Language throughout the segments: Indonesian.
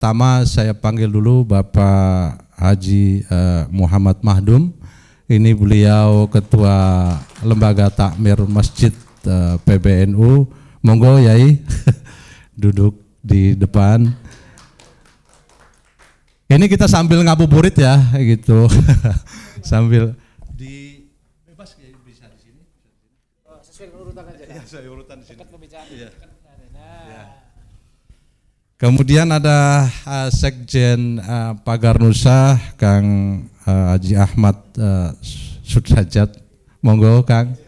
Pertama saya panggil dulu Bapak Haji Muhammad Mahdum. Ini beliau Ketua Lembaga Takmir Masjid PBNU. Monggo Yai duduk di depan. Ini kita sambil ngabuburit ya gitu. Sambil di bebas ya, bisa di sini. Sesuai urutan aja. Ya, sesuai urutan di sini. Ya. Kemudian ada Sekjen Pagar Nusa Kang Haji Ahmad Sudrajat. Monggo Kang.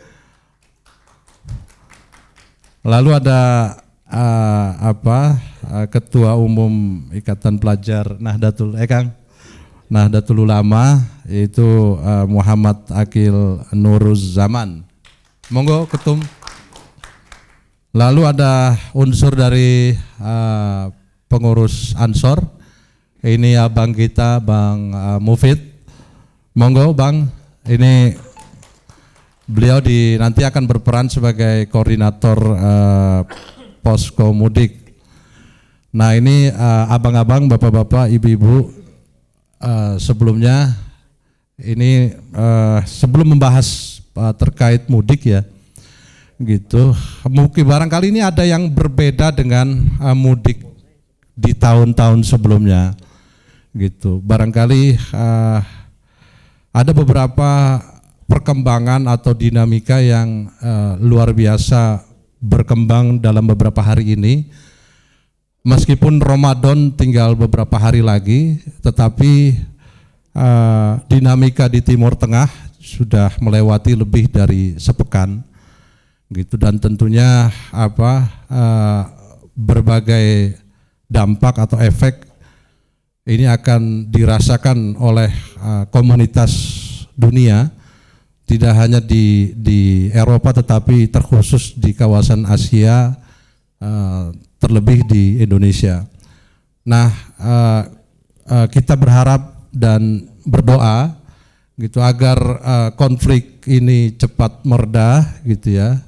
Lalu ada Ketua Umum Ikatan Pelajar Nahdlatul Ulama, yaitu Muhammad Akil Nuruz Zaman. Monggo Ketum. Lalu ada unsur dari pengurus Ansor. Ini abang kita, Bang Mufid. Monggo Bang, ini beliau nanti akan berperan sebagai koordinator posko mudik. Nah ini abang-abang, bapak-bapak, ibu-ibu, sebelumnya ini sebelum membahas terkait mudik ya, gitu. Mungkin barangkali ini ada yang berbeda dengan mudik di tahun-tahun sebelumnya, gitu. Barangkali ada beberapa perkembangan atau dinamika yang luar biasa berkembang dalam beberapa hari ini. Meskipun Ramadan tinggal beberapa hari lagi, tetapi dinamika di Timur Tengah sudah melewati lebih dari sepekan, gitu. Dan tentunya berbagai dampak atau efek ini akan dirasakan oleh komunitas dunia, tidak hanya di Eropa tetapi terkhusus di kawasan Asia, terlebih di Indonesia. Nah, kita berharap dan berdoa gitu agar konflik ini cepat mereda, gitu ya,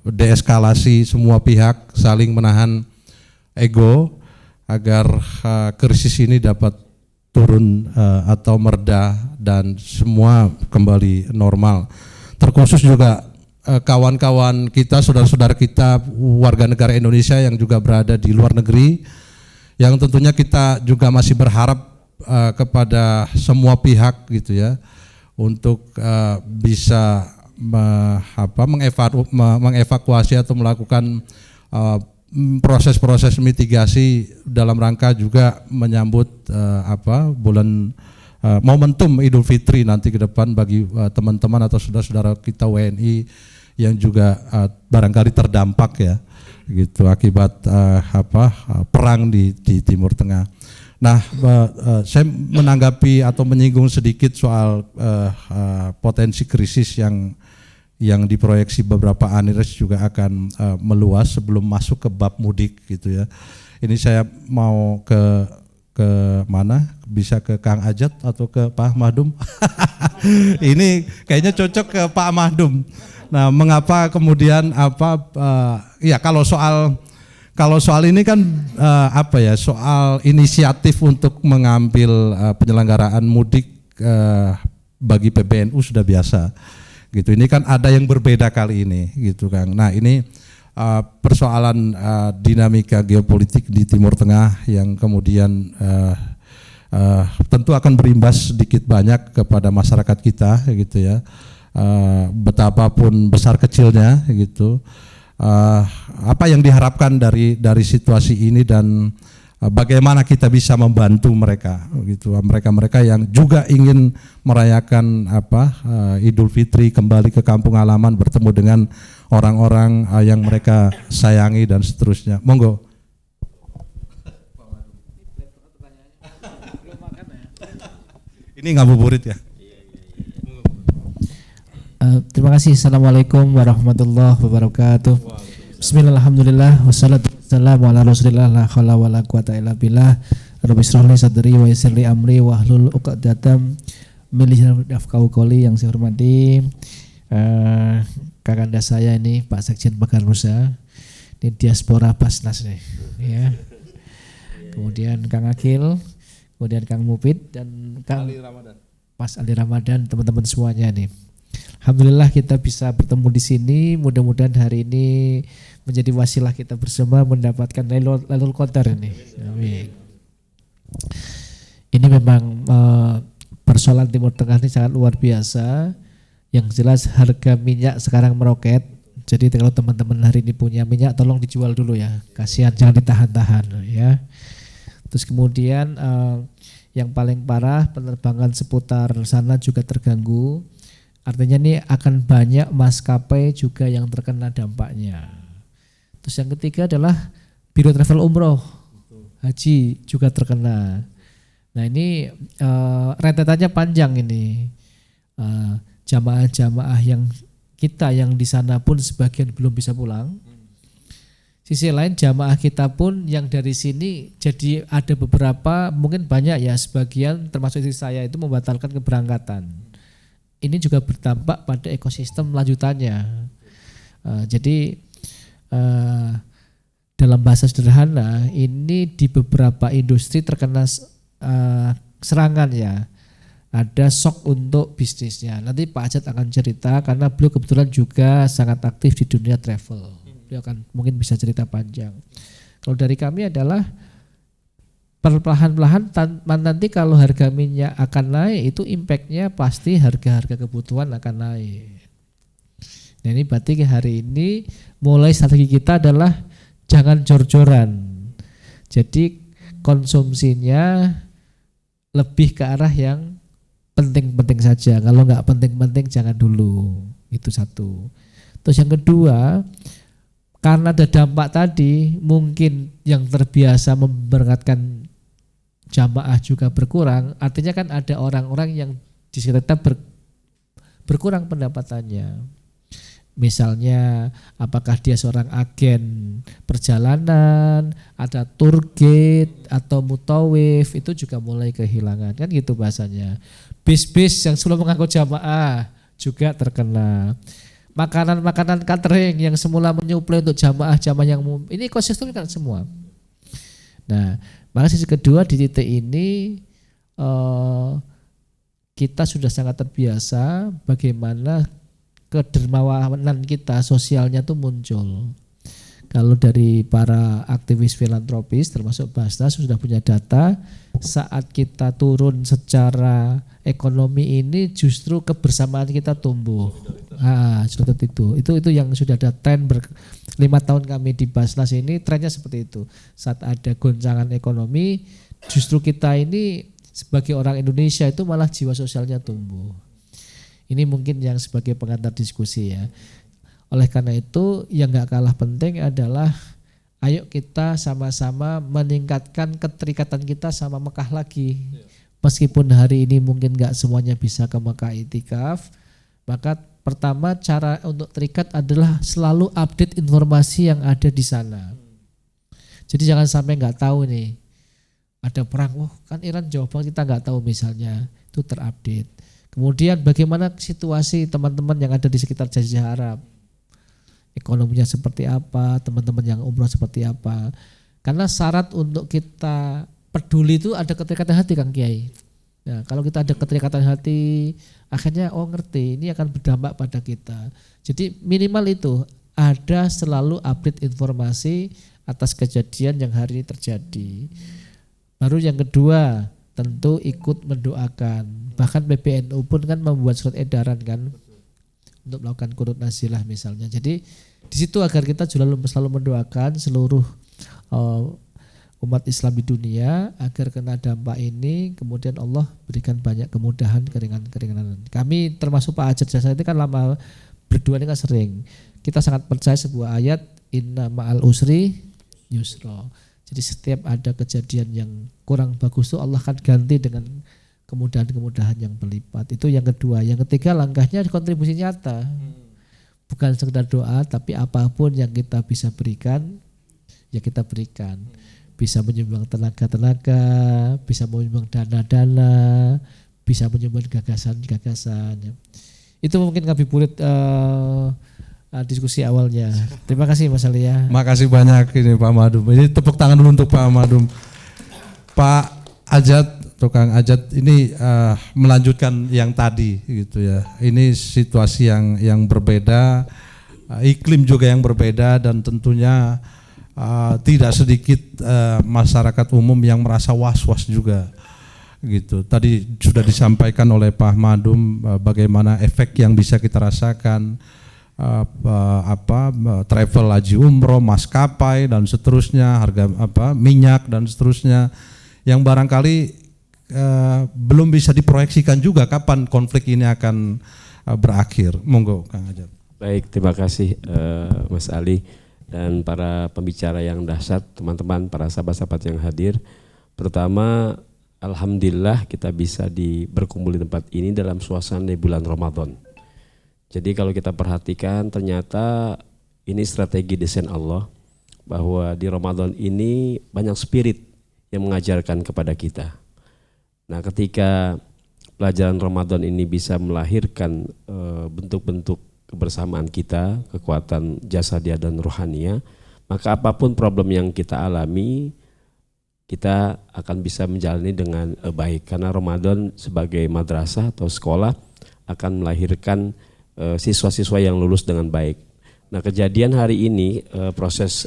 deeskalasi, semua pihak saling menahan ego agar krisis ini dapat turun atau mereda dan semua kembali normal. Terkhusus juga kawan-kawan kita, saudara-saudara kita, warga negara Indonesia yang juga berada di luar negeri, yang tentunya kita juga masih berharap kepada semua pihak, gitu ya, untuk bisa mengevakuasi atau melakukan proses-proses mitigasi dalam rangka juga menyambut bulan momentum Idul Fitri nanti ke depan bagi teman-teman atau saudara-saudara kita WNI yang juga barangkali terdampak ya, gitu, akibat perang di Timur Tengah. Nah, saya menanggapi atau menyinggung sedikit soal potensi krisis yang diproyeksi beberapa analis juga akan meluas sebelum masuk ke bab mudik, gitu ya. Ini saya mau ke mana? Bisa ke Kang Ajat atau ke Pak Mahdum? Ini kayaknya cocok ke Pak Mahdum. Nah, mengapa kemudian ya kalau soal ini kan soal inisiatif untuk mengambil penyelenggaraan mudik bagi PBNU sudah biasa, gitu. Ini kan ada yang berbeda kali ini, gitu Kang. Nah, ini persoalan dinamika geopolitik di Timur Tengah yang kemudian tentu akan berimbas sedikit banyak kepada masyarakat kita, gitu ya. Betapapun besar kecilnya, gitu. Apa yang diharapkan dari situasi ini dan bagaimana kita bisa membantu mereka, gitu. Mereka yang juga ingin merayakan Idul Fitri, kembali ke kampung halaman, bertemu dengan orang-orang yang mereka sayangi dan seterusnya. Monggo. Ini ngabuburit ya. Terima kasih. Assalamualaikum warahmatullahi wabarakatuh. Bismillahirrahmanirrahim. Wassalatu wassalamu ala Rasulillah la haula wala quwata illa billah. Rabbi shrah li sadri wa yassir li amri wahlul 'uqdatam min lisani yafqahu qawli. Yang saya hormati kakanda saya ini Pak Sekjen Pagar Nusa, ini diaspora Basnas nih, ya. kemudian Kang Akil, kemudian Kang Mupid dan Kang Mas Ali Ramadan, teman-teman semuanya nih. Alhamdulillah kita bisa bertemu di sini. Mudah-mudahan hari ini menjadi wasilah kita bersama mendapatkan Lailatul Qadar ini. Amin. Ini memang persoalan Timur Tengah ini sangat luar biasa. Yang jelas harga minyak sekarang meroket. Jadi kalau teman-teman hari ini punya minyak, tolong dijual dulu ya. Kasihan, jangan ditahan-tahan ya. Terus kemudian yang paling parah, penerbangan seputar sana juga terganggu. Artinya ini akan banyak maskapai juga yang terkena dampaknya. Terus yang ketiga adalah Biro Travel Umroh, Haji juga terkena. Nah ini rentetannya panjang ini. Jamaah-jamaah yang kita yang di sana pun sebagian belum bisa pulang. Sisi lain jamaah kita pun yang dari sini jadi ada beberapa, mungkin banyak ya, sebagian termasuk istri saya itu membatalkan keberangkatan. Ini juga berdampak pada ekosistem lanjutannya. Jadi dalam bahasa sederhana ini di beberapa industri terkena serangan ya. Ada shock untuk bisnisnya. Nanti Pak Ajat akan cerita karena beliau kebetulan juga sangat aktif di dunia travel. Beliau akan mungkin bisa cerita panjang. Kalau dari kami adalah perlahan-lahan nanti kalau harga minyak akan naik itu impactnya pasti harga-harga kebutuhan akan naik. Nah ini berarti hari ini mulai strategi kita adalah jangan jor-joran. Jadi konsumsinya lebih ke arah yang penting-penting saja. Kalau nggak penting-penting jangan dulu. Itu satu. Terus yang kedua, karena ada dampak tadi, mungkin yang terbiasa memberangkatkan jamaah juga berkurang. Artinya kan ada orang-orang yang di sekitar kita berkurang pendapatannya. Misalnya apakah dia seorang agen perjalanan, ada tour guide atau mutawif, itu juga mulai kehilangan, kan gitu bahasanya. Bis-bis yang selalu mengangkut jamaah juga terkena. Makanan-makanan catering yang semula menyuplai untuk jamaah-jamaah yang ini ekosistem kan semua. Nah, maka sisi kedua di titik ini kita sudah sangat terbiasa bagaimana kedermawanan kita sosialnya tuh muncul. Kalau dari para aktivis filantropis termasuk Basnas sudah punya data, saat kita turun secara ekonomi ini justru kebersamaan kita tumbuh. Seperti itu yang sudah ada tren 5 tahun kami di Basnas ini, trennya seperti itu. Saat ada goncangan ekonomi, justru kita ini sebagai orang Indonesia itu malah jiwa sosialnya tumbuh. Ini mungkin yang sebagai pengantar diskusi ya. Oleh karena itu yang gak kalah penting adalah ayo kita sama-sama meningkatkan keterikatan kita sama Mekah lagi. Meskipun hari ini mungkin gak semuanya bisa ke Mekah itikaf, maka pertama cara untuk terikat adalah selalu update informasi yang ada di sana. Jadi jangan sampai gak tahu nih ada perang, kan Iran jauh banget kita gak tahu misalnya, itu terupdate. Kemudian bagaimana situasi teman-teman yang ada di sekitar Jazirah Arab, ekonominya seperti apa, teman-teman yang umroh seperti apa. Karena syarat untuk kita peduli itu ada keterikatan hati Kang Kiai. Nah, kalau kita ada keterikatan hati, akhirnya ngerti ini akan berdampak pada kita. Jadi minimal itu ada selalu update informasi atas kejadian yang hari ini terjadi. Baru yang kedua, tentu ikut mendoakan. Bahkan PBNU pun kan membuat surat edaran kan untuk melakukan qunut nazilah misalnya. Jadi di situ agar kita selalu mendoakan seluruh umat Islam di dunia agar kena dampak ini, kemudian Allah berikan banyak kemudahan, keringanan. Kami termasuk Pak Ajat Jasa ini kan lama berdua ini kan sering. Kita sangat percaya sebuah ayat inna ma'al usri yusra. Jadi setiap ada kejadian yang kurang bagus itu Allah akan ganti dengan kemudahan-kemudahan yang berlipat. Itu yang kedua. Yang ketiga langkahnya kontribusi nyata. Bukan sekedar doa, tapi apapun yang kita bisa berikan, ya kita berikan. Bisa menyumbang tenaga-tenaga, bisa menyumbang dana-dana, bisa menyumbang gagasan-gagasan. Itu mungkin ngabuburit diskusi awalnya. Terima kasih Mas Ali ya. Makasih banyak ini Pak Madum. Ini tepuk tangan dulu untuk Pak Madum. Pak Ajat, tukang Ajat ini melanjutkan yang tadi gitu ya. Ini situasi yang berbeda, iklim juga yang berbeda, dan tentunya tidak sedikit masyarakat umum yang merasa was-was juga gitu. Tadi sudah disampaikan oleh Pak Madum bagaimana efek yang bisa kita rasakan, travel haji umroh, maskapai dan seterusnya, harga minyak dan seterusnya, yang barangkali belum bisa diproyeksikan juga kapan konflik ini akan berakhir. Monggo Kang Ajat. Baik, terima kasih Mas Ali dan para pembicara yang dahsyat, teman-teman, para sahabat-sahabat yang hadir. Pertama, alhamdulillah kita bisa berkumpul di tempat ini dalam suasana di bulan Ramadan. Jadi kalau kita perhatikan ternyata ini strategi desain Allah, bahwa di Ramadan ini banyak spirit yang mengajarkan kepada kita. Nah, ketika pelajaran Ramadan ini bisa melahirkan bentuk-bentuk kebersamaan kita, kekuatan jasadiah dan rohaniah, maka apapun problem yang kita alami, kita akan bisa menjalani dengan baik. Karena Ramadan sebagai madrasah atau sekolah akan melahirkan siswa-siswa yang lulus dengan baik. Nah, kejadian hari ini, proses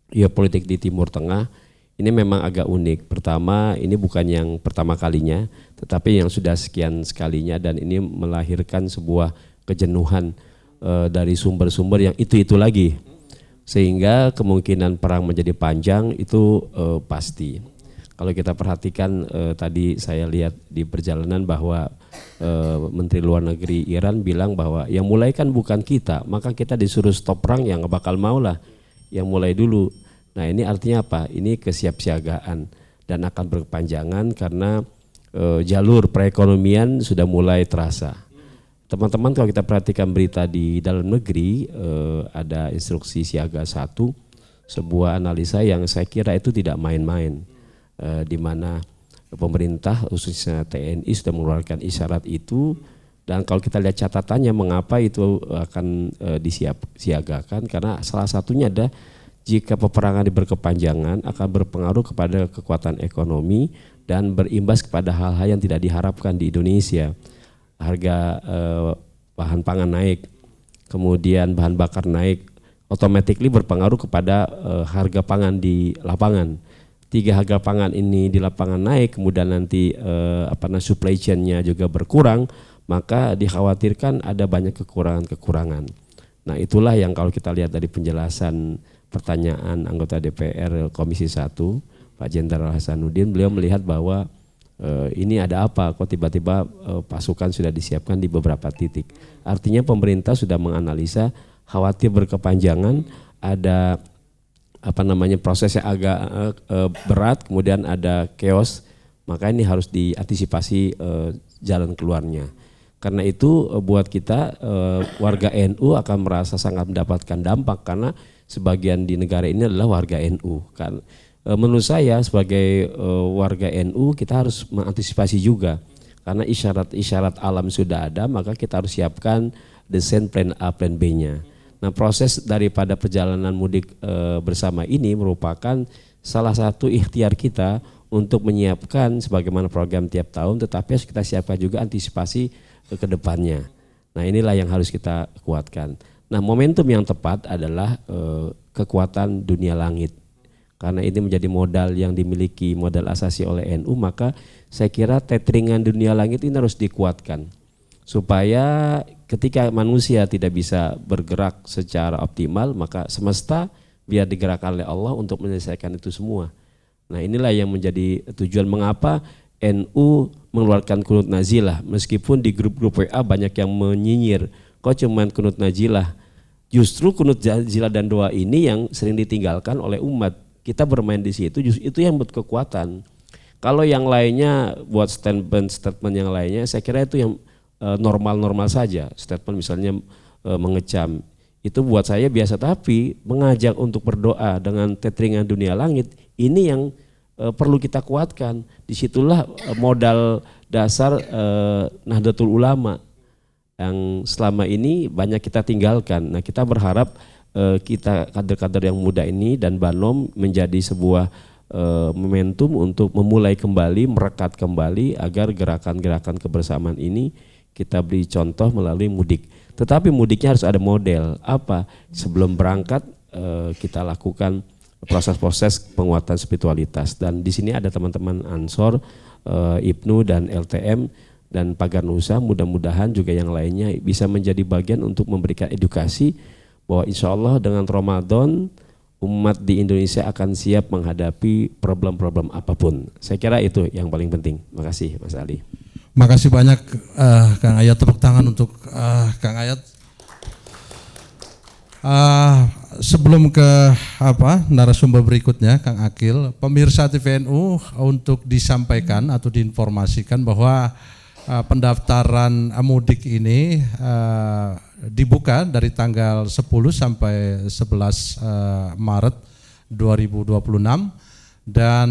geopolitik di Timur Tengah ini memang agak unik. Pertama, ini bukan yang pertama kalinya, tetapi yang sudah sekian sekalinya, dan ini melahirkan sebuah kejenuhan dari sumber-sumber yang itu lagi, sehingga kemungkinan perang menjadi panjang itu pasti. Kalau kita perhatikan tadi saya lihat di perjalanan bahwa Menteri Luar Negeri Iran bilang bahwa yang mulai kan bukan kita, maka kita disuruh stop perang, yang gak bakal mau lah yang mulai dulu. Nah, ini artinya apa? Ini kesiapsiagaan dan akan berkepanjangan karena jalur perekonomian sudah mulai terasa. Teman-teman, kalau kita perhatikan berita di dalam negeri, ada instruksi siaga 1, sebuah analisa yang saya kira itu tidak main-main, di mana pemerintah khususnya TNI sudah mengeluarkan isyarat itu. Dan kalau kita lihat catatannya mengapa itu akan disiagakan, karena salah satunya ada jika peperangan berkepanjangan akan berpengaruh kepada kekuatan ekonomi dan berimbas kepada hal-hal yang tidak diharapkan di Indonesia. Harga bahan pangan naik, kemudian bahan bakar naik, automatically berpengaruh kepada harga pangan di lapangan. 3 harga pangan ini di lapangan naik, kemudian nanti supply chain-nya juga berkurang, maka dikhawatirkan ada banyak kekurangan-kekurangan. Nah, itulah yang kalau kita lihat dari penjelasan pertanyaan anggota DPR Komisi 1, Pak Jenderal Hasanuddin, beliau melihat bahwa ini ada apa, kok tiba-tiba pasukan sudah disiapkan di beberapa titik. Artinya pemerintah sudah menganalisa, khawatir berkepanjangan, ada prosesnya agak berat, kemudian ada chaos, maka ini harus diantisipasi jalan keluarnya. Karena itu buat kita warga NU akan merasa sangat mendapatkan dampak, karena sebagian di negara ini adalah warga NU. Kan menurut saya sebagai warga NU kita harus mengantisipasi juga, karena isyarat-isyarat alam sudah ada, maka kita harus siapkan desain plan A, plan B-nya. Nah, proses daripada perjalanan mudik bersama ini merupakan salah satu ikhtiar kita untuk menyiapkan sebagaimana program tiap tahun, tetapi harus kita siapkan juga antisipasi ke depannya. Nah, inilah yang harus kita kuatkan. Nah, momentum yang tepat adalah kekuatan dunia langit. Karena ini menjadi modal yang dimiliki, modal asasi oleh NU, maka saya kira tetheringan dunia langit ini harus dikuatkan. Supaya ketika manusia tidak bisa bergerak secara optimal, maka semesta biar digerakkan oleh Allah untuk menyelesaikan itu semua. Nah, inilah yang menjadi tujuan mengapa NU mengeluarkan kunut nazilah, meskipun di grup-grup WA banyak yang menyinyir, kok cuman kunut nazilah. Justru kunut nazilah dan doa ini yang sering ditinggalkan oleh umat. Kita bermain di situ, justru itu yang buat kekuatan. Kalau yang lainnya buat statement yang lainnya, saya kira itu yang normal-normal saja. Statement misalnya mengecam, itu buat saya biasa, tapi mengajak untuk berdoa dengan tetheringan dunia langit, ini yang perlu kita kuatkan. Disitulah modal dasar Nahdlatul Ulama yang selama ini banyak kita tinggalkan. Nah, kita berharap kita kader-kader yang muda ini dan Banom menjadi sebuah momentum untuk memulai kembali, merekat kembali agar gerakan-gerakan kebersamaan ini kita beri contoh melalui mudik. Tetapi mudiknya harus ada model. Apa? Sebelum berangkat kita lakukan proses-proses penguatan spiritualitas. Dan di sini ada teman-teman Ansor, IPNU dan LTM dan Pagar Nusa, mudah-mudahan juga yang lainnya bisa menjadi bagian untuk memberikan edukasi bahwa insya Allah dengan Ramadan umat di Indonesia akan siap menghadapi problem-problem apapun. Saya kira itu yang paling penting. Makasih Mas Ali. Makasih banyak Kang Ayat, tepuk tangan untuk Kang Ayat. Sebelum ke narasumber berikutnya, Kang Akil, pemirsa TVNU untuk disampaikan atau diinformasikan bahwa pendaftaran mudik ini dibuka dari tanggal 10 sampai 11 Maret 2026 dan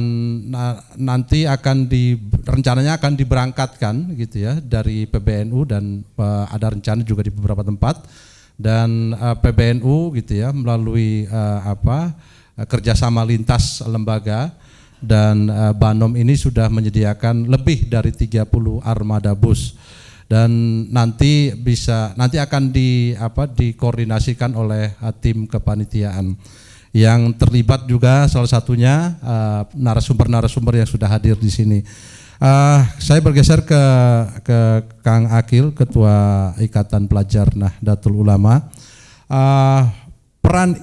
nanti rencananya akan diberangkatkan gitu ya dari PBNU dan ada rencana juga di beberapa tempat. Dan PBNU gitu ya melalui kerjasama lintas lembaga dan Banom ini sudah menyediakan lebih dari 30 armada bus dan nanti akan dikoordinasikan oleh tim kepanitiaan yang terlibat juga salah satunya narasumber-narasumber yang sudah hadir di sini. Saya bergeser ke Kang Akil, Ketua Ikatan Pelajar Nahdlatul Ulama. Peran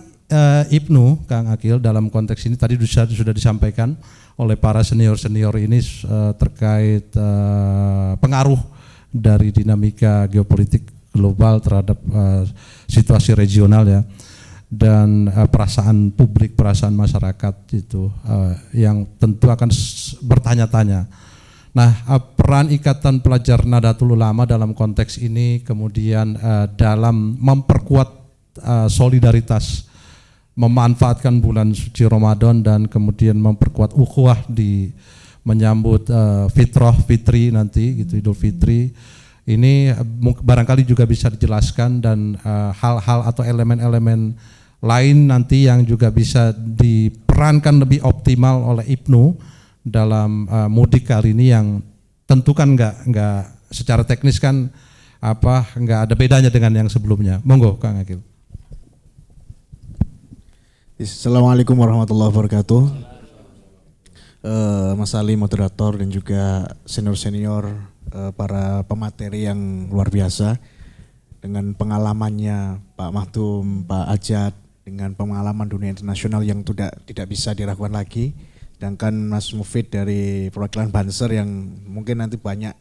IPNU, Kang Akil, dalam konteks ini tadi sudah disampaikan oleh para senior-senior ini terkait pengaruh dari dinamika geopolitik global terhadap situasi regional ya, dan perasaan publik, perasaan masyarakat itu yang tentu akan bertanya-tanya. Nah, peran Ikatan Pelajar Nahdlatul Ulama dalam konteks ini kemudian dalam memperkuat solidaritas, memanfaatkan bulan suci Ramadan dan kemudian memperkuat ukhuwah di menyambut Fitri nanti gitu, Idul Fitri. Ini barangkali juga bisa dijelaskan dan hal-hal atau elemen-elemen lain nanti yang juga bisa diperankan lebih optimal oleh IPNU dalam mudik kali ini yang tentu kan nggak secara teknis kan nggak ada bedanya dengan yang sebelumnya. Monggo Kang Akil. Assalamualaikum warahmatullahi wabarakatuh. Mas Ali moderator dan juga senior-senior para pemateri yang luar biasa dengan pengalamannya Pak Mahdum, Pak Ajat, dengan pengalaman dunia internasional yang tidak bisa diragukan lagi. Sedangkan Mas Mufid dari perwakilan Banser yang mungkin nanti banyak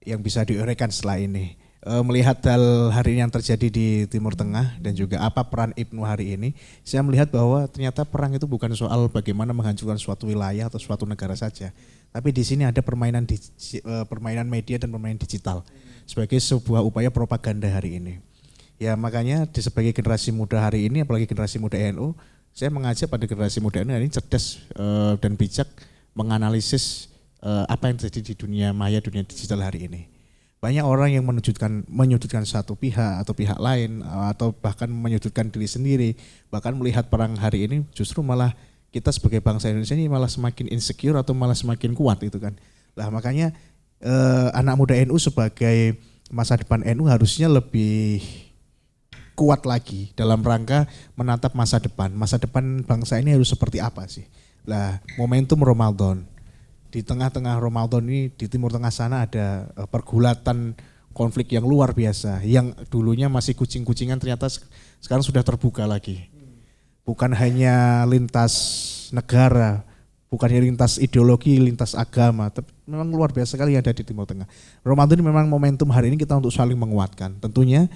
yang bisa diuraikan setelah ini. Melihat hal hari ini yang terjadi di Timur Tengah dan juga apa peran IPNU hari ini, saya melihat bahwa ternyata perang itu bukan soal bagaimana menghancurkan suatu wilayah atau suatu negara saja. Tapi di sini ada permainan media dan permainan digital sebagai sebuah upaya propaganda hari ini. Ya makanya sebagai generasi muda hari ini, apalagi generasi muda NU, saya mengajak pada generasi muda ini cerdas dan bijak menganalisis apa yang terjadi di dunia maya, dunia digital hari ini. Banyak orang yang menyudutkan satu pihak atau pihak lain atau bahkan menyudutkan diri sendiri, bahkan melihat perang hari ini justru malah kita sebagai bangsa Indonesia ini malah semakin insecure atau malah semakin kuat itu kan. Lah makanya anak muda NU sebagai masa depan NU harusnya lebih kuat lagi dalam rangka menatap masa depan. Masa depan bangsa ini harus seperti apa sih? Lah, momentum Ramadan. Di tengah-tengah Ramadan ini di Timur Tengah sana ada pergulatan konflik yang luar biasa. Yang dulunya masih kucing-kucingan ternyata sekarang sudah terbuka lagi. Bukan hanya lintas negara, bukan hanya lintas ideologi, lintas agama, tapi memang luar biasa sekali yang ada di Timur Tengah. Ramadan ini memang momentum hari ini kita untuk saling menguatkan. Tentunya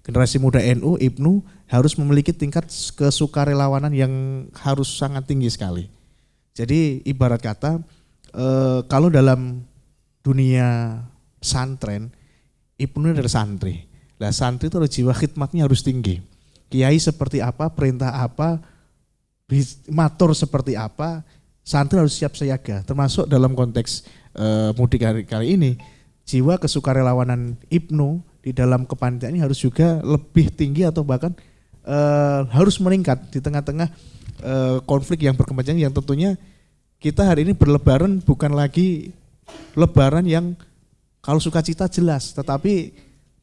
generasi muda NU, IPNU harus memiliki tingkat kesukarelawanan yang harus sangat tinggi sekali. Jadi ibarat kata kalau dalam dunia pesantren, IPNU adalah santri. Nah santri itu jiwa khidmatnya harus tinggi. Kiai seperti apa, perintah apa, matur seperti apa, santri harus siap siaga. Termasuk dalam konteks mudik kali ini, jiwa kesukarelawanan IPNU di dalam kepanitiaan ini harus juga lebih tinggi atau bahkan harus meningkat di tengah-tengah konflik yang berkepanjangan yang tentunya kita hari ini berlebaran bukan lagi lebaran yang kalau sukacita jelas, tetapi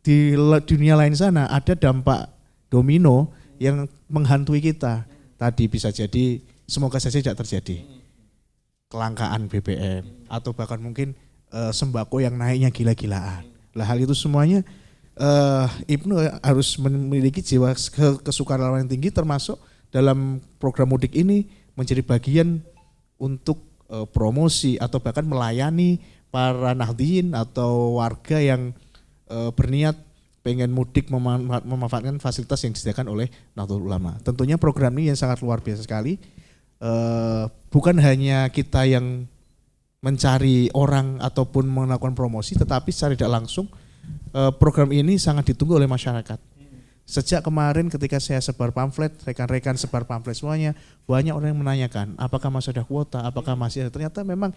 di dunia lain sana ada dampak domino yang menghantui kita. Tadi bisa jadi, semoga saja tidak terjadi kelangkaan BBM atau bahkan mungkin sembako yang naiknya gila-gilaan. Lah hal itu semuanya Ibnu harus memiliki jiwa kesukarelawanan yang tinggi, termasuk dalam program mudik ini menjadi bagian untuk promosi atau bahkan melayani para nahdien atau warga yang berniat pengen mudik memanfaatkan fasilitas yang disediakan oleh Nahdlatul Ulama. Tentunya program ini yang sangat luar biasa sekali. Bukan hanya kita yang mencari orang ataupun melakukan promosi, tetapi secara tidak langsung program ini sangat ditunggu oleh masyarakat. Sejak kemarin ketika saya sebar pamflet, rekan-rekan sebar pamflet semuanya, banyak orang yang menanyakan apakah masih ada kuota, apakah masih ada. Ternyata memang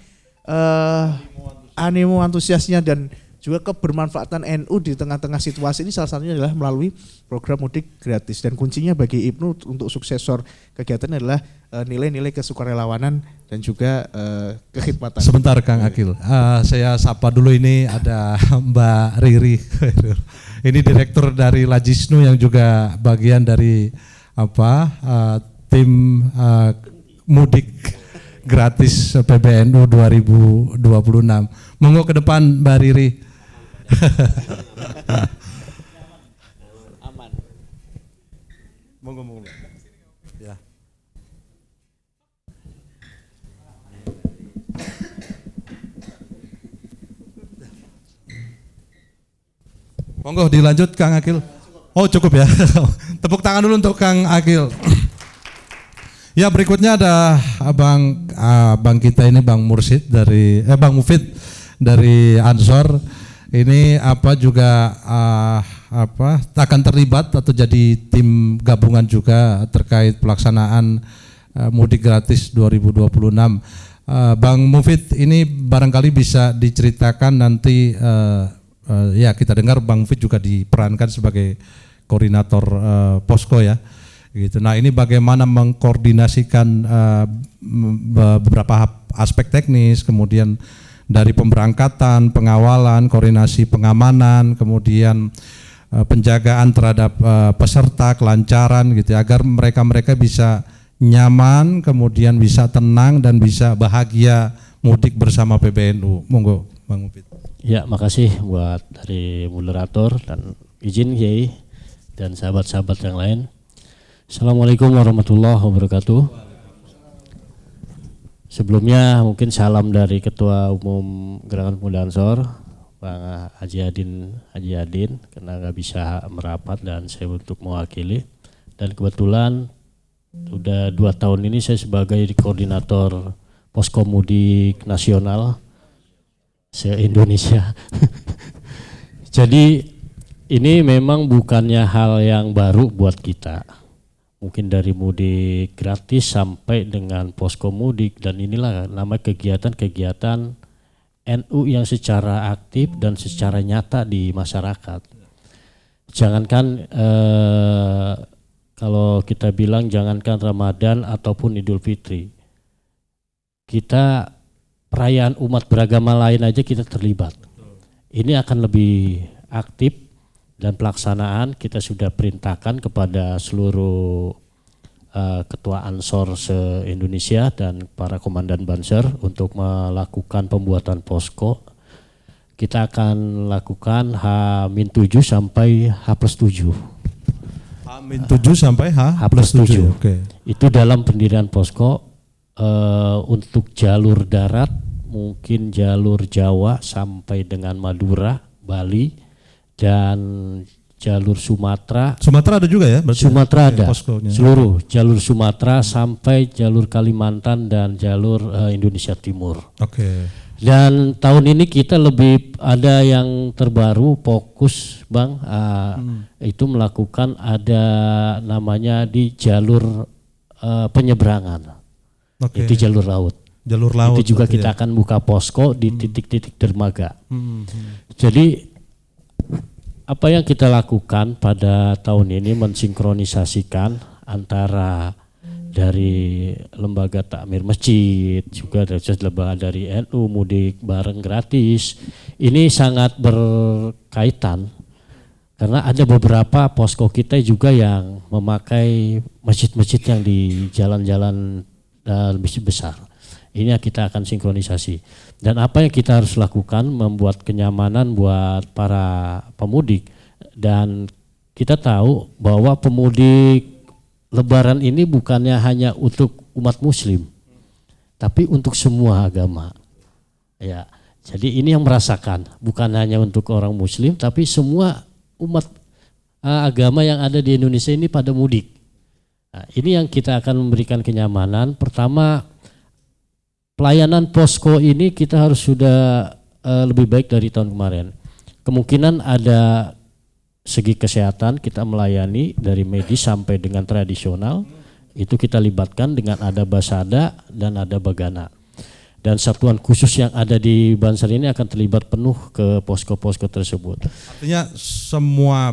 animo antusiasnya dan juga kebermanfaatan NU di tengah-tengah situasi ini salah satunya adalah melalui program mudik gratis. Dan kuncinya bagi Ibnu untuk suksesor kegiatan adalah nilai-nilai kesukarelawanan dan juga kekhidmatan. Sebentar Kang Akil, saya sapa dulu, ini ada Mbak Riri. Ini direktur dari Lajisnu yang juga bagian dari tim mudik gratis PBNU 2026. Monggo ke depan Mbak Riri. Aman. Monggo. Ya. Monggo dilanjut Kang Akil. Oh cukup ya. Tepuk tangan dulu untuk Kang Akil. Ya berikutnya ada Bang kita ini Bang Mursid dari Bang Mufid dari Ansor. Ini juga akan terlibat atau jadi tim gabungan juga terkait pelaksanaan mudik gratis 2026. Bang Mufid ini barangkali bisa diceritakan nanti, ya kita dengar Bang Mufid juga diperankan sebagai koordinator posko ya. Gitu. Nah ini bagaimana mengkoordinasikan beberapa aspek teknis, kemudian dari pemberangkatan, pengawalan, koordinasi pengamanan, kemudian penjagaan terhadap peserta, kelancaran gitu ya, agar mereka bisa nyaman, kemudian bisa tenang dan bisa bahagia mudik bersama PBNU. Monggo Bang Mufid. Ya, makasih buat dari moderator dan izin Kiai dan sahabat-sahabat yang lain. Assalamualaikum warahmatullahi wabarakatuh. Sebelumnya mungkin salam dari Ketua Umum Gerakan Pemuda Ansor, Bang Haji Adin, karena nggak bisa merapat dan saya untuk mewakili. Dan kebetulan sudah 2 tahun ini saya sebagai koordinator Posko Mudik Nasional se-Indonesia. Jadi ini memang bukannya hal yang baru buat kita. Mungkin dari mudik gratis sampai dengan posko mudik, dan inilah nama kegiatan-kegiatan NU yang secara aktif dan secara nyata di masyarakat. Jangankan kalau kita bilang jangankan Ramadan ataupun Idul Fitri, kita perayaan umat beragama lain aja kita terlibat. Ini akan lebih aktif. Dan pelaksanaan kita sudah perintahkan kepada seluruh ketua Ansor se-Indonesia dan para komandan Banser untuk melakukan pembuatan posko. Kita akan lakukan H-7 sampai H+7. H-7 sampai H+7. Okay. Itu dalam pendirian posko untuk jalur darat, mungkin jalur Jawa sampai dengan Madura, Bali, dan jalur Sumatera. Sumatera ada juga ya? Sumatera ada, seluruh jalur Sumatera sampai jalur Kalimantan dan jalur Indonesia Timur. Oke. Dan tahun ini kita lebih ada yang terbaru fokus Bang, itu melakukan ada namanya di jalur penyeberangan. Itu jalur laut. Jalur laut. Itu juga kita akan buka posko di titik-titik dermaga. Jadi apa yang kita lakukan pada tahun ini mensinkronisasikan antara dari lembaga takmir masjid juga dari lembaga dari NU mudik bareng gratis. Ini sangat berkaitan karena ada beberapa posko kita juga yang memakai masjid-masjid yang di jalan-jalan lebih besar. Ini yang kita akan sinkronisasi. Dan apa yang kita harus lakukan membuat kenyamanan buat para pemudik. Dan kita tahu bahwa pemudik Lebaran ini bukannya hanya untuk umat Muslim, tapi untuk semua agama. Ya, jadi ini yang merasakan bukan hanya untuk orang Muslim, tapi semua umat agama yang ada di Indonesia ini pada mudik. Nah, ini yang kita akan memberikan kenyamanan. Pertama, pelayanan posko ini kita harus sudah lebih baik dari tahun kemarin. Kemungkinan ada segi kesehatan kita melayani dari medis sampai dengan tradisional, itu kita libatkan dengan ada Basada dan ada Bagana. Dan satuan khusus yang ada di Banser ini akan terlibat penuh ke posko-posko tersebut. Artinya semua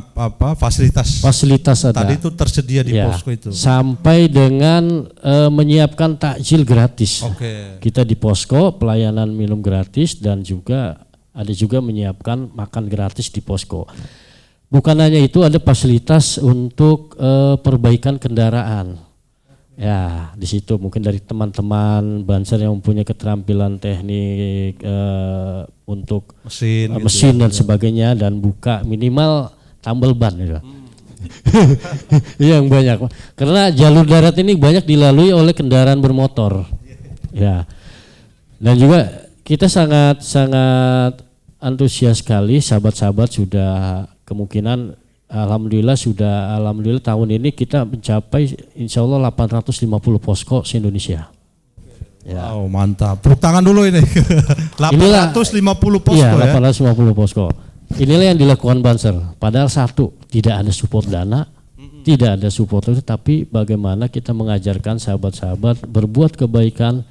fasilitas ada. Tadi itu tersedia di posko itu. Sampai dengan menyiapkan takjil gratis. Oke. Kita di posko pelayanan minum gratis dan juga ada juga menyiapkan makan gratis di posko. Bukan hanya itu, ada fasilitas untuk perbaikan kendaraan. Ya, di situ mungkin dari teman-teman Banser yang mempunyai keterampilan teknik untuk mesin dan sebagainya, dan buka minimal tambal ban gitu. Yang banyak. Karena jalur darat ini banyak dilalui oleh kendaraan bermotor. Ya. Dan juga kita sangat antusias sekali, sahabat-sahabat sudah kemungkinan alhamdulillah tahun ini kita mencapai insya Allah 850 posko se-Indonesia. Ya. Wow, mantap. Tepuk tangan dulu ini. 850 posko ya. 850 posko. Inilah yang dilakukan Banser. Padahal satu, tidak ada support dana, tidak ada support itu, tapi bagaimana kita mengajarkan sahabat-sahabat berbuat kebaikan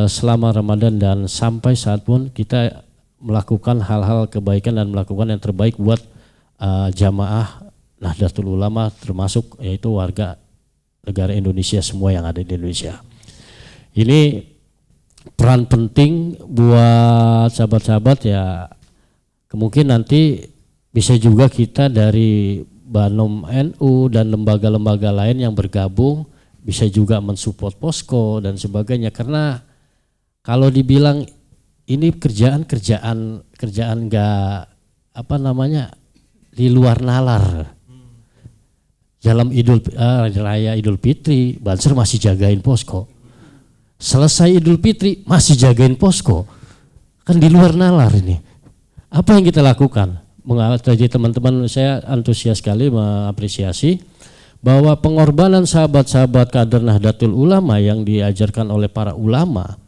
selama Ramadan, dan sampai saat pun kita melakukan hal-hal kebaikan dan melakukan yang terbaik buat jamaah Nahdlatul Ulama, termasuk yaitu warga negara Indonesia semua yang ada di Indonesia. Ini peran penting buat sahabat-sahabat ya. Kemungkinan nanti bisa juga kita dari Banom NU dan lembaga-lembaga lain yang bergabung bisa juga mensupport posko dan sebagainya, karena kalau dibilang ini kerjaan enggak di luar nalar. Dalam Raya Idul Fitri, Banser masih jagain posko. Selesai Idul Fitri masih jagain posko. Kan di luar nalar ini. Apa yang kita lakukan? Jadi teman-teman, saya antusias sekali mengapresiasi bahwa pengorbanan sahabat-sahabat kader Nahdlatul Ulama yang diajarkan oleh para ulama,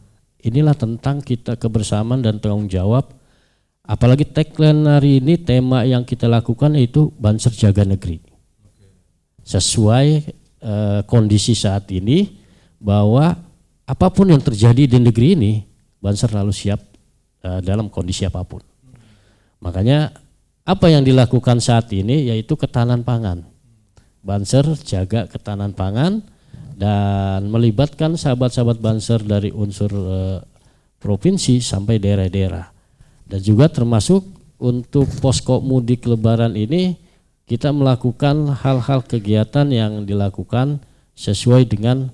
inilah tentang kita kebersamaan dan tanggung jawab. Apalagi tagline hari ini, tema yang kita lakukan itu Banser Jaga Negeri. Sesuai kondisi saat ini, bahwa apapun yang terjadi di negeri ini, Banser selalu siap dalam kondisi apapun. Makanya apa yang dilakukan saat ini yaitu ketahanan pangan. Banser jaga ketahanan pangan dan melibatkan sahabat-sahabat Banser dari unsur provinsi sampai daerah-daerah. Dan juga termasuk untuk posko mudik Lebaran ini kita melakukan hal-hal kegiatan yang dilakukan sesuai dengan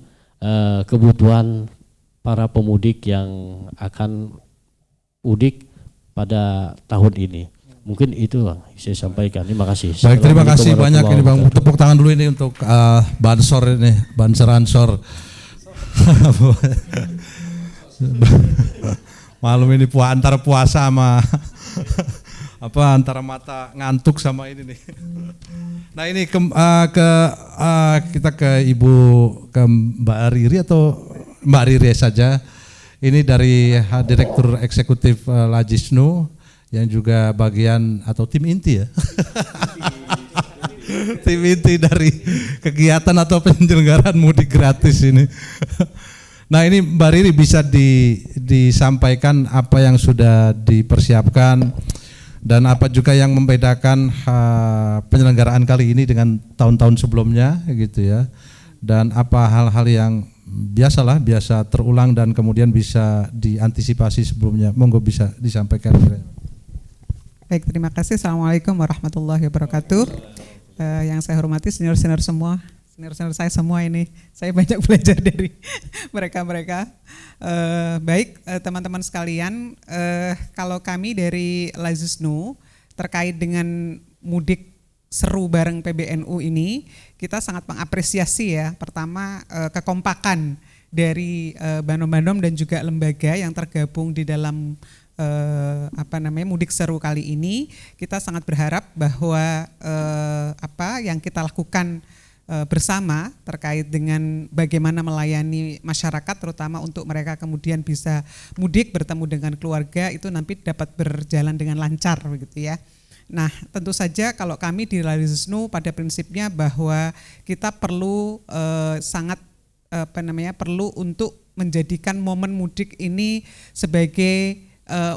kebutuhan para pemudik yang akan mudik pada tahun ini. Mungkin itu Bang saya sampaikan. Terima kasih. Baik, terima kasih banyak ini Bang. Tepuk tangan dulu ini untuk Bansor ini, Banser Ansor. Malum ini antara puasa sama antara mata ngantuk sama ini nih. Nah ini kita ke Mbak Riri atau Mbak Riri saja. Ini dari Direktur Eksekutif Lajisnu yang juga bagian atau tim inti ya. Tim inti dari kegiatan atau penyelenggaraan mudik gratis ini. Nah ini Mbak Riri bisa disampaikan apa yang sudah dipersiapkan Dan apa juga yang membedakan penyelenggaraan kali ini dengan tahun-tahun sebelumnya gitu ya. Dan apa hal-hal yang biasa terulang dan kemudian bisa diantisipasi sebelumnya. Monggo bisa disampaikan. Baik, terima kasih. Assalamualaikum warahmatullahi wabarakatuh. Yang saya hormati senior-senior semua, senior-senior saya semua ini, saya banyak belajar dari mereka-mereka. Baik, teman-teman sekalian, kalau kami dari Lazisnu terkait dengan mudik seru bareng PBNU ini, kita sangat mengapresiasi ya. Pertama, kekompakan dari Banom-Banom dan juga lembaga yang tergabung di dalam mudik seru kali ini. Kita sangat berharap bahwa apa yang kita lakukan bersama terkait dengan bagaimana melayani masyarakat, terutama untuk mereka kemudian bisa mudik bertemu dengan keluarga, itu nanti dapat berjalan dengan lancar begitu ya. Nah, tentu saja kalau kami di Lazisnu pada prinsipnya bahwa kita perlu perlu untuk menjadikan momen mudik ini sebagai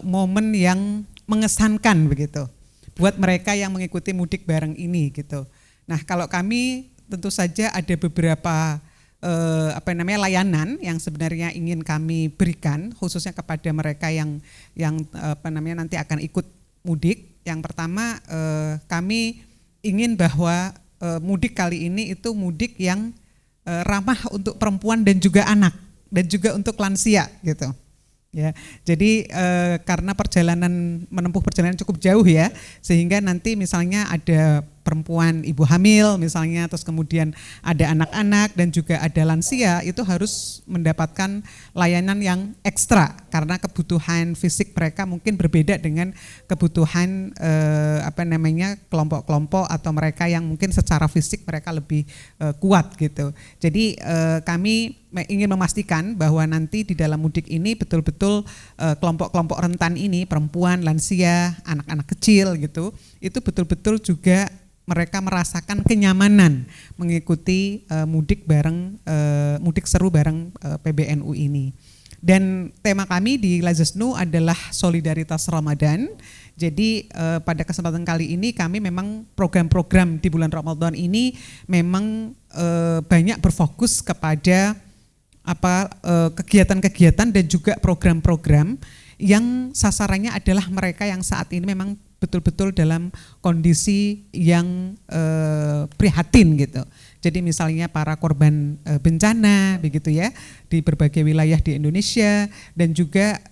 momen yang mengesankan begitu buat mereka yang mengikuti mudik bareng ini gitu. Nah, kalau kami tentu saja ada beberapa layanan yang sebenarnya ingin kami berikan khususnya kepada mereka yang nanti akan ikut mudik. Yang pertama, kami ingin bahwa mudik kali ini itu mudik yang ramah untuk perempuan dan juga anak dan juga untuk lansia gitu. Ya, jadi karena menempuh perjalanan cukup jauh ya, sehingga nanti misalnya ada perempuan ibu hamil misalnya, terus kemudian ada anak-anak dan juga ada lansia, itu harus mendapatkan layanan yang ekstra karena kebutuhan fisik mereka mungkin berbeda dengan kebutuhan kelompok-kelompok atau mereka yang mungkin secara fisik mereka lebih kuat gitu. Jadi kami ingin memastikan bahwa nanti di dalam mudik ini betul-betul kelompok-kelompok rentan ini, perempuan, lansia, anak-anak kecil gitu, itu betul-betul juga mereka merasakan kenyamanan mengikuti mudik seru bareng PBNU ini. Dan tema kami di Lazisnu adalah solidaritas Ramadan. Jadi pada kesempatan kali ini kami memang program-program di bulan Ramadan ini memang banyak berfokus kepada kegiatan-kegiatan dan juga program-program yang sasarannya adalah mereka yang saat ini memang betul-betul dalam kondisi yang prihatin gitu. Jadi misalnya para korban bencana begitu ya di berbagai wilayah di Indonesia, dan juga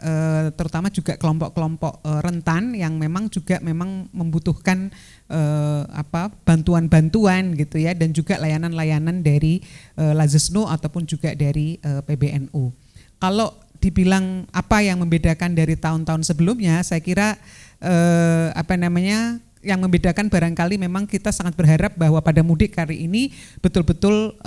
terutama juga kelompok-kelompok rentan yang memang membutuhkan bantuan-bantuan gitu ya, dan juga layanan-layanan dari Lazisnu ataupun juga dari PBNU. Kalau dibilang apa yang membedakan dari tahun-tahun sebelumnya, saya kira yang membedakan barangkali memang kita sangat berharap bahwa pada mudik kali ini betul-betul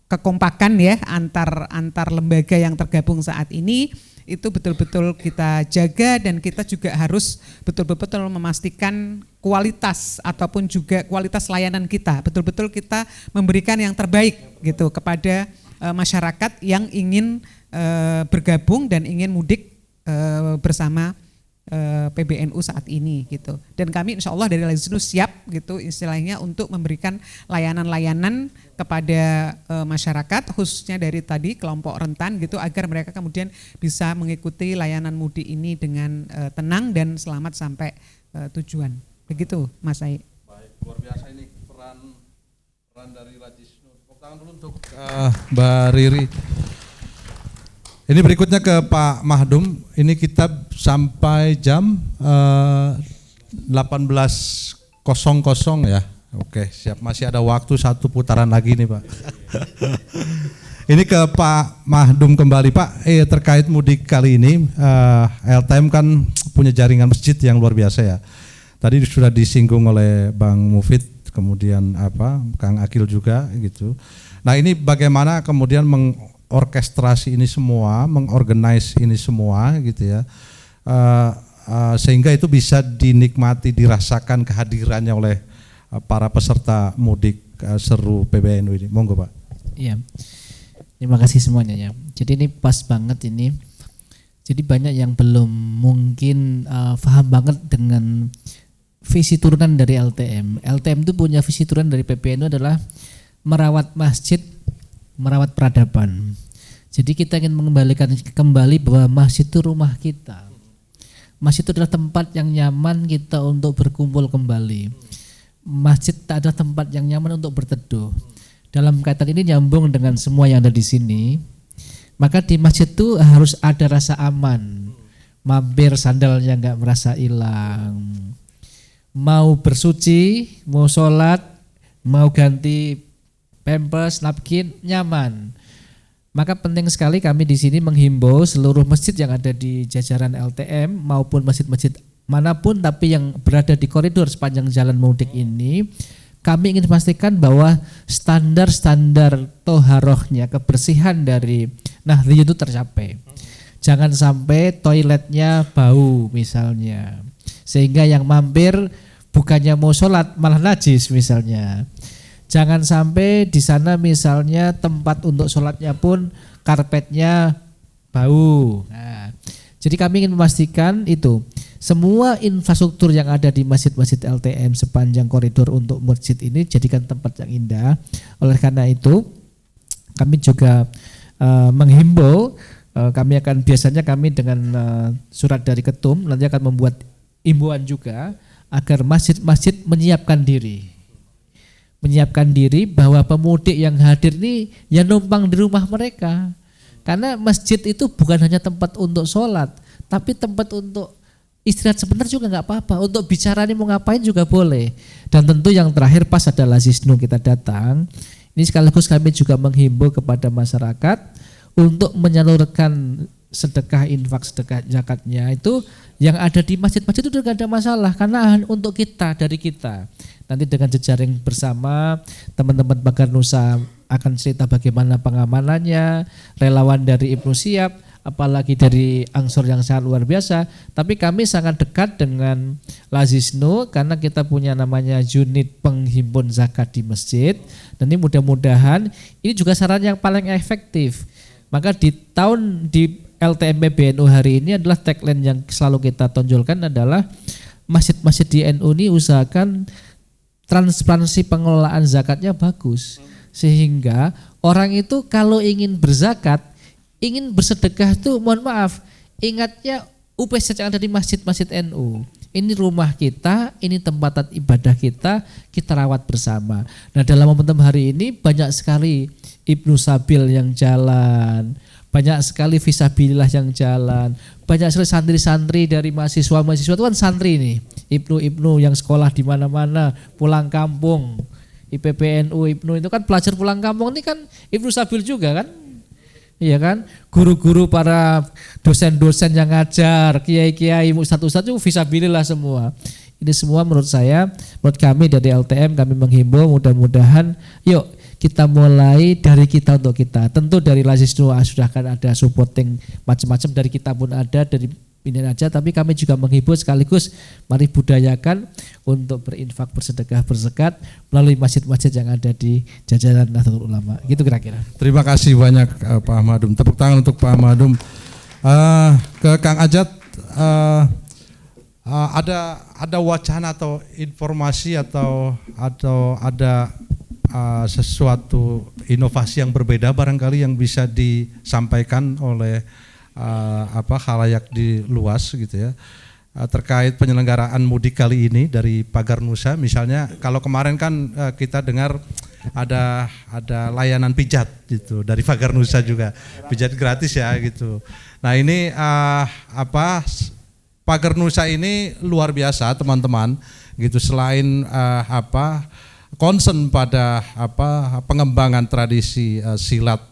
kekompakan ya antar lembaga yang tergabung saat ini itu betul-betul kita jaga, dan kita juga harus betul-betul memastikan kualitas ataupun juga kualitas layanan kita, betul-betul kita memberikan yang terbaik gitu kepada masyarakat yang ingin bergabung dan ingin mudik bersama PBNU saat ini gitu. Dan kami insya Allah dari Lazisnu siap gitu istilahnya untuk memberikan layanan-layanan kepada masyarakat, khususnya dari tadi kelompok rentan gitu, agar mereka kemudian bisa mengikuti layanan mudik ini dengan tenang dan selamat sampai tujuan. Begitu Mas Ai. Baik, luar biasa ini peran dari Lazisnu. Tepuk tangan dulu untuk Mbak Riri. Ini berikutnya ke Pak Mahdum. Ini kita sampai jam 18.00 ya. Oke, siap. Masih ada waktu 1 putaran lagi nih Pak. Ini ke Pak Mahdum kembali Pak. Terkait mudik kali ini, LTM kan punya jaringan masjid yang luar biasa ya. Tadi sudah disinggung oleh Bang Mufid, kemudian Kang Akil juga gitu. Nah ini bagaimana kemudian orkestrasi ini semua, mengorganize ini semua gitu ya, sehingga itu bisa dinikmati, dirasakan kehadirannya oleh para peserta mudik seru PBNU ini. Monggo Pak. Iya, terima kasih semuanya ya. Jadi ini pas banget ini. Jadi banyak yang belum mungkin paham banget dengan visi turunan dari LTM. LTM itu punya visi turunan dari PBNU adalah merawat masjid, merawat peradaban. Jadi kita ingin mengembalikan kembali bahwa masjid itu rumah kita. Masjid itu adalah tempat yang nyaman kita untuk berkumpul kembali. Masjid tak ada tempat yang nyaman untuk berteduh. Dalam kaitan ini nyambung dengan semua yang ada di sini. Maka di masjid itu harus ada rasa aman. Mampir sandalnya nggak merasa hilang. Mau bersuci, mau sholat, mau ganti pampers, napkin, nyaman. Maka penting sekali kami di sini menghimbau seluruh masjid yang ada di jajaran LTM maupun masjid-masjid manapun tapi yang berada di koridor sepanjang jalan mudik ini, kami ingin memastikan bahwa standar-standar toharohnya, kebersihan dari Nahdliyun itu tercapai. Jangan sampai toiletnya bau misalnya, sehingga yang mampir bukannya mau sholat malah najis misalnya. Jangan sampai di sana misalnya tempat untuk sholatnya pun karpetnya bau. Nah, jadi kami ingin memastikan itu semua infrastruktur yang ada di masjid-masjid LTM sepanjang koridor untuk masjid ini jadikan tempat yang indah. Oleh karena itu kami juga menghimbau, biasanya kami dengan surat dari ketum nanti akan membuat imbauan juga agar masjid-masjid menyiapkan diri bahwa pemudik yang hadir ini ya numpang di rumah mereka. Karena masjid itu bukan hanya tempat untuk sholat, tapi tempat untuk istirahat sebentar juga nggak apa-apa. Untuk bicara ini mau ngapain juga boleh. Dan tentu yang terakhir pas ada Lazisnu kita datang, ini sekaligus kami juga menghimbau kepada masyarakat untuk menyalurkan sedekah infak, sedekah zakatnya itu yang ada di masjid-masjid itu tidak ada masalah karena untuk kita, dari kita. Nanti dengan jejaring bersama teman-teman Pagar Nusa akan cerita bagaimana pengamanannya, relawan dari Ibnu Siap, apalagi dari Ansor yang sangat luar biasa. Tapi kami sangat dekat dengan Lazisnu karena kita punya namanya unit penghimpun zakat di masjid. Dan ini mudah-mudahan ini juga saran yang paling efektif. Maka di LTM PBNU hari ini adalah tagline yang selalu kita tonjolkan adalah masjid-masjid di NU ini usahakan transparansi pengelolaan zakatnya bagus. Sehingga orang itu kalau ingin berzakat, ingin bersedekah itu mohon maaf, ingatnya UPZ yang ada di masjid-masjid NU. Ini rumah kita, ini tempat ibadah kita rawat bersama. Nah dalam momentum hari ini banyak sekali Ibnu Sabil yang jalan, banyak sekali Fisabilillah yang jalan, banyak sekali santri-santri dari mahasiswa-mahasiswa itu kan santri nih, Ibnu yang sekolah di mana-mana, pulang kampung, IPPNU Ibnu itu kan pelajar pulang kampung ini kan Ibnu Sabil juga kan, iya kan, guru-guru para dosen-dosen yang ngajar, kiai-kiai, ustadz-ustadz itu Fisabilillah semua. Ini semua menurut kami dari LTM kami menghimbau mudah-mudahan yuk kita mulai dari kita untuk kita. Tentu dari Lazisnu sudah akan ada supporting macam-macam, dari kita pun ada, dari ini aja, tapi kami juga menghibur sekaligus mari budayakan untuk berinfak, bersedekah, berzakat melalui masjid-masjid yang ada di jajaran Nahdlatul Ulama. Gitu kira-kira. Terima kasih banyak Pak Ahmadum. Tepuk tangan untuk Pak Ahmadum. Ke Kang Ajat, ada wacana atau informasi atau ada sesuatu inovasi yang berbeda barangkali yang bisa disampaikan oleh khalayak di luas gitu ya, terkait penyelenggaraan mudik kali ini dari Pagar Nusa. Misalnya kalau kemarin kan kita dengar ada layanan pijat gitu dari Pagar Nusa juga, pijat gratis ya gitu. Nah ini Pagar Nusa ini luar biasa teman-teman gitu, selain concern pada pengembangan tradisi silat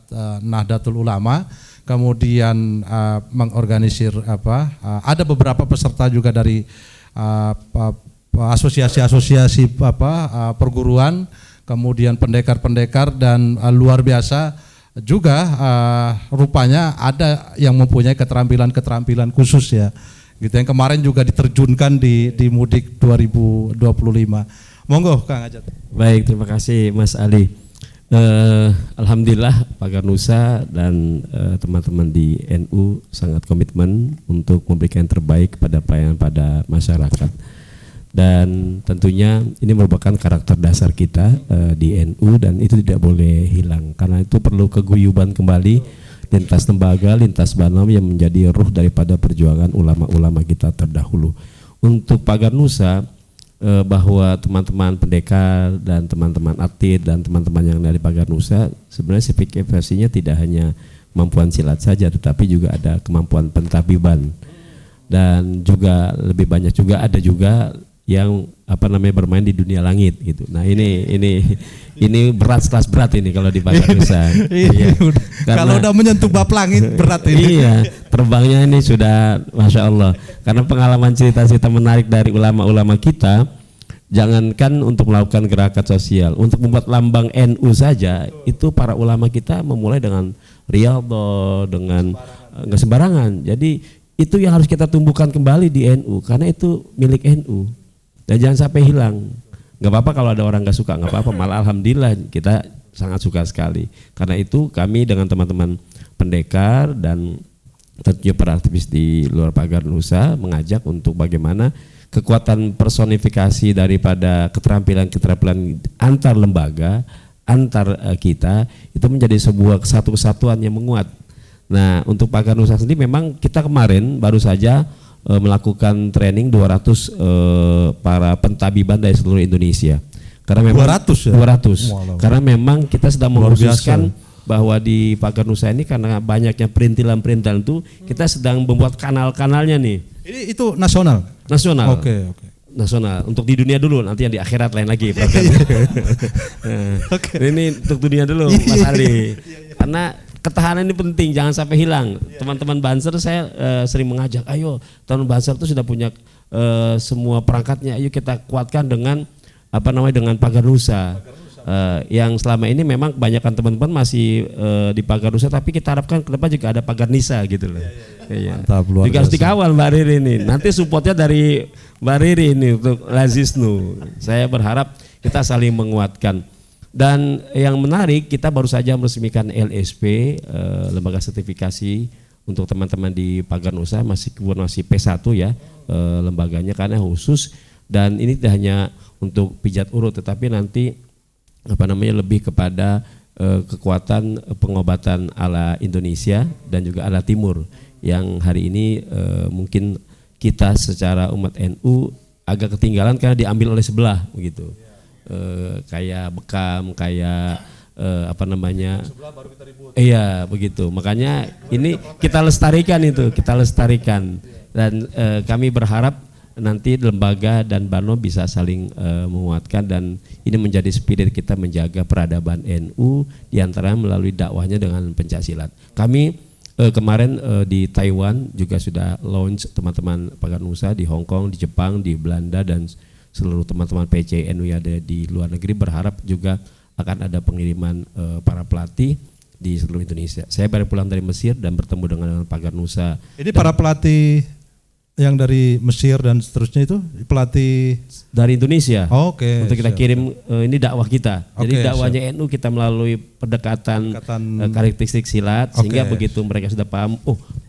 Nahdlatul Ulama, kemudian mengorganisir ada beberapa peserta juga dari asosiasi-asosiasi perguruan, kemudian pendekar-pendekar, dan luar biasa juga rupanya ada yang mempunyai keterampilan khusus ya gitu, yang kemarin juga diterjunkan di Mudik 2025. Monggo Kang Ajat. Baik, terima kasih Mas Ali. Alhamdulillah Pagar Nusa dan teman-teman di NU sangat komitmen untuk memberikan yang terbaik pada pelayanan pada masyarakat. Dan tentunya ini merupakan karakter dasar kita di NU dan itu tidak boleh hilang karena itu perlu keguyuban kembali lintas lembaga, lintas Banom yang menjadi ruh daripada perjuangan ulama-ulama kita terdahulu. Untuk Pagar Nusa, bahwa teman-teman pendekar dan teman-teman atlet dan teman-teman yang dari Pagar Nusa sebenarnya spesifikasinya tidak hanya kemampuan silat saja tetapi juga ada kemampuan pentabiban dan juga lebih banyak juga ada juga yang bermain di dunia langit gitu. Nah ini berat kelas berat ini kalau di Pagar Nusa. Iya. Kalau udah menyentuh bab langit berat ini. Iya, terbangnya ini sudah Masya Allah. Karena pengalaman cerita-cerita menarik dari ulama-ulama kita, jangankan untuk melakukan gerakan sosial, untuk membuat lambang NU saja, itu para ulama kita memulai dengan riyadhah, dengan nggak sembarangan. Jadi itu yang harus kita tumbuhkan kembali di NU, karena itu milik NU. Dan jangan sampai hilang. Nggak apa-apa kalau ada orang nggak suka, nggak apa-apa. Malah alhamdulillah kita sangat suka sekali. Karena itu kami dengan teman-teman pendekar dan tentunya para aktivis di luar Pagar Nusa mengajak untuk bagaimana kekuatan personifikasi daripada keterampilan antar lembaga, antar kita itu menjadi sebuah kesatuan yang menguat. Nah untuk Pagar Nusa sendiri memang kita kemarin baru saja melakukan training 200 para pentabiban dari seluruh Indonesia. Karena memang 200 ya? 200. Karena memang kita sedang mengkhususkan bahwa di Pagar Nusa ini karena banyaknya perintilan-perintilan itu kita sedang membuat kanal-kanalnya nih. Itu nasional. Nasional. Oke. Nasional. Untuk di dunia dulu, nanti yang di akhirat lain lagi. Ini untuk dunia dulu Mas Ali. Karena ketahanan ini penting, jangan sampai hilang. Teman-teman Banser saya sering mengajak, ayo teman Banser itu sudah punya semua perangkatnya, ayo kita kuatkan dengan dengan Pagar Nusa. Yang selama ini memang kebanyakan teman-teman masih di Pagar Nusa, tapi kita harapkan ke depan juga ada Pagar Nisa gitu loh. Mantap, luar juga harus biasa. dikawal Mbak Riri ini. Nanti supportnya dari Mbak Riri ini untuk Lazisnu. Saya berharap kita saling menguatkan. Dan yang menarik, kita baru saja meresmikan LSP, lembaga sertifikasi untuk teman-teman di Pagar Nusa, masih P1 ya lembaganya karena khusus, dan ini tidak hanya untuk pijat urut tetapi nanti lebih kepada kekuatan pengobatan ala Indonesia dan juga ala Timur yang hari ini mungkin kita secara umat NU agak ketinggalan karena diambil oleh sebelah begitu. Kayak bekam, kayak iya begitu. Makanya ini kita lestarikan dan kami berharap nanti lembaga dan Bano bisa saling menguatkan dan ini menjadi spirit kita menjaga peradaban NU diantara melalui dakwahnya dengan pencaksilat. Kami kemarin di Taiwan juga sudah launch teman-teman Pagar Nusa di Hong Kong, di Jepang, di Belanda dan seluruh teman-teman PC NU yang ada di luar negeri berharap juga akan ada pengiriman para pelatih di seluruh Indonesia. Saya baru pulang dari Mesir dan bertemu dengan Pagar Nusa. Ini para pelatih yang dari Mesir dan seterusnya itu pelatih dari Indonesia. Oke. Untuk kita kirim ini dakwah kita. Jadi dakwahnya siap. NU kita melalui pendekatan karakteristik silat sehingga begitu mereka sudah paham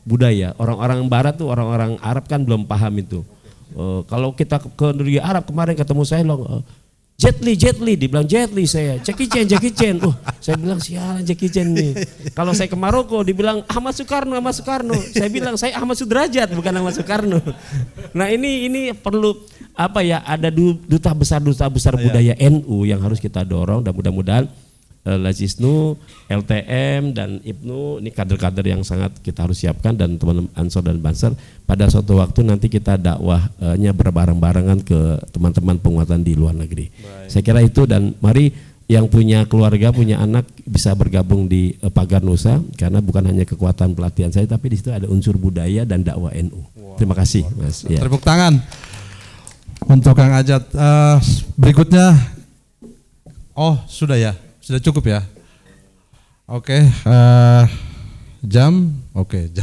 budaya. Orang-orang barat tuh orang-orang Arab kan belum paham itu. Kalau kita ke negeri Arab kemarin ketemu saya Jet Li, dibilang Jet Li saya, Jackie Chan. Saya bilang sialan Jackie Chan nih. Kalau saya ke Maroko dibilang Ahmad Soekarno. Saya bilang saya Ahmad Sudrajat bukan Ahmad Soekarno. Nah ini perlu ada duta besar budaya NU yang harus kita dorong dan mudah-mudahan Lazisnu, LTM dan Ibnu ini kader-kader yang sangat kita harus siapkan dan teman-teman Ansor dan Banser pada suatu waktu nanti kita dakwahnya berbareng-barengan ke teman-teman penguatan di luar negeri. Baik. Saya kira itu dan mari yang punya keluarga, punya anak bisa bergabung di Pagar Nusa karena bukan hanya kekuatan pelatihan saya tapi di situ ada unsur budaya dan dakwah NU. Wow. Terima kasih Mas. Ya. Tepuk tangan untuk Kang Ajat. Berikutnya, sudah ya. Sudah cukup ya. Jam 18.00.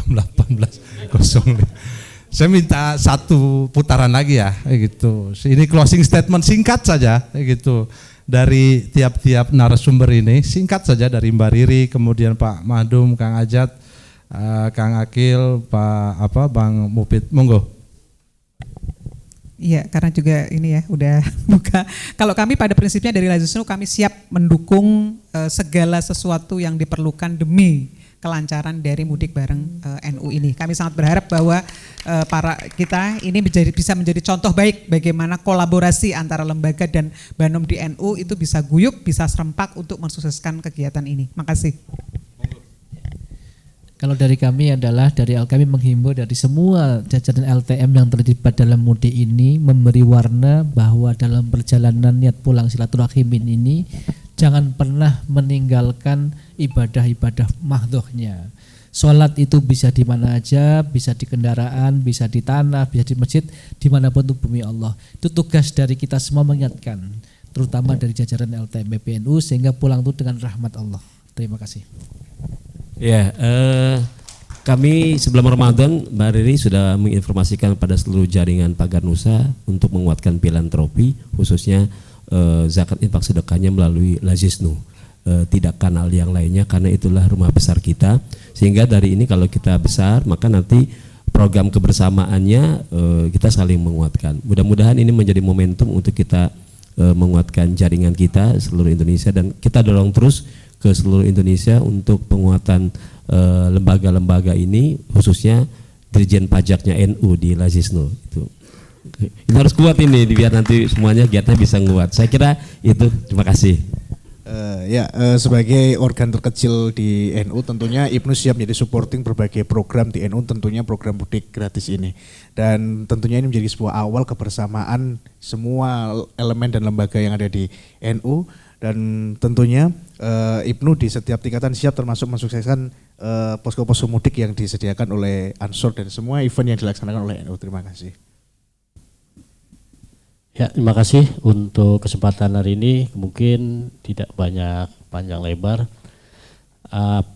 Saya minta satu putaran lagi ya, gitu. Ini closing statement singkat saja, gitu. dari tiap-tiap narasumber ini. Singkat saja dari Mbak Riri, kemudian Pak Mahdum, Kang Ajat, Kang Akil, Bang Mufid, monggo. Iya, karena juga ini ya udah buka. Kalau kami pada prinsipnya dari Lajisnu kami siap mendukung segala sesuatu yang diperlukan demi kelancaran dari mudik bareng NU ini. Kami sangat berharap bahwa para kita ini bisa menjadi contoh baik bagaimana kolaborasi antara lembaga dan Banom di NU itu bisa guyup, bisa serempak untuk mensukseskan kegiatan ini. Makasih. Kalau dari kami adalah kami menghimbau dari semua jajaran LTM yang terlibat dalam mudik ini memberi warna bahwa dalam perjalanan niat pulang silaturahim ini jangan pernah meninggalkan ibadah-ibadah mahdhuhnya. Sholat itu bisa di mana aja, bisa di kendaraan, bisa di tanah, bisa di masjid, dimanapun itu bumi Allah. Itu tugas dari kita semua mengingatkan, terutama dari jajaran LTM PBNU sehingga pulang itu dengan rahmat Allah. Terima kasih. Ya, kami sebelum Ramadan, Mbak Riri sudah menginformasikan pada seluruh jaringan Pagar Nusa untuk menguatkan filantropi, khususnya zakat infak sedekahnya melalui Lajisnu, tidak kanal yang lainnya, karena itulah rumah besar kita. Sehingga dari ini kalau kita besar, maka nanti program kebersamaannya kita saling menguatkan. Mudah-mudahan ini menjadi momentum untuk kita menguatkan jaringan kita seluruh Indonesia, dan kita dorong terus ke seluruh Indonesia untuk penguatan lembaga-lembaga ini, khususnya Dirjen Pajaknya NU di Lajisnu. Itu harus kuat ini biar nanti semuanya giatnya bisa nguat. Saya kira itu. Terima kasih. Sebagai organ terkecil di NU tentunya IPNU siap menjadi supporting berbagai program di NU, tentunya program mudik gratis ini. Dan tentunya ini menjadi sebuah awal kebersamaan semua elemen dan lembaga yang ada di NU, dan tentunya IPNU di setiap tingkatan siap termasuk mensukseskan posko-posko mudik yang disediakan oleh Ansor dan semua event yang dilaksanakan oleh NU. Terima kasih. Ya, terima kasih untuk kesempatan hari ini. Mungkin tidak banyak panjang lebar.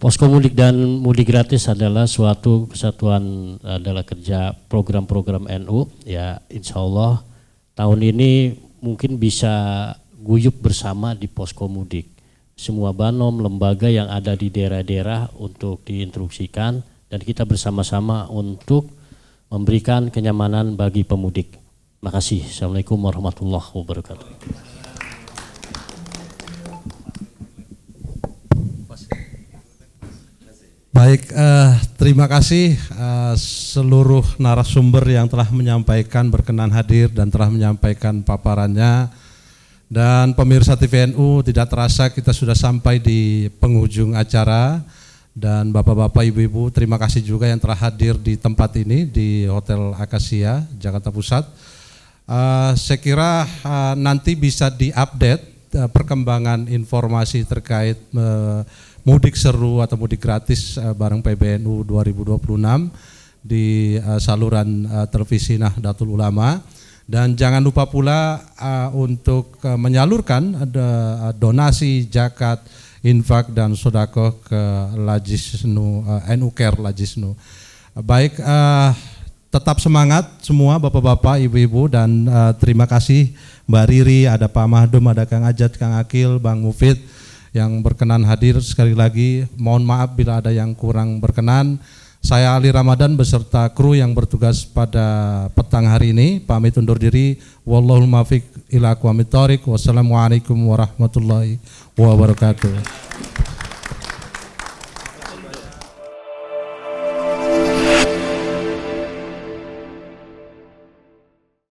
Posko mudik dan mudik gratis adalah suatu kesatuan, adalah kerja program-program NU. Ya, insya Allah tahun ini mungkin bisa guyup bersama di posko mudik. Semua banom, lembaga yang ada di daerah-daerah untuk diinstruksikan, dan kita bersama-sama untuk memberikan kenyamanan bagi pemudik. Terima kasih. Assalamualaikum warahmatullahi wabarakatuh. Baik, terima kasih seluruh narasumber yang telah menyampaikan, berkenan hadir dan telah menyampaikan paparannya. Dan pemirsa TVNU, tidak terasa kita sudah sampai di penghujung acara. Dan bapak-bapak, ibu-ibu, terima kasih juga yang telah hadir di tempat ini di Hotel Akasia, Jakarta Pusat. Saya kira nanti bisa diupdate perkembangan informasi terkait mudik seru atau mudik gratis bareng PBNU 2026 di saluran televisi Nahdlatul Ulama. Dan jangan lupa pula untuk menyalurkan donasi zakat, infak dan sedekah ke Lajisnu, NU Care Lajisnu. Baik, tetap semangat semua bapak-bapak, ibu-ibu, dan terima kasih Mbak Riri, ada Pak Mahdum, ada Kang Ajat, Kang Akil, Bang Mufid yang berkenan hadir. Sekali lagi mohon maaf bila ada yang kurang berkenan. Saya Ali Ramadan beserta kru yang bertugas pada petang hari ini pamit undur diri. Wallahul muwaffiq ila aqwamit thoriq. Wassalamualaikum warahmatullahi wabarakatuh.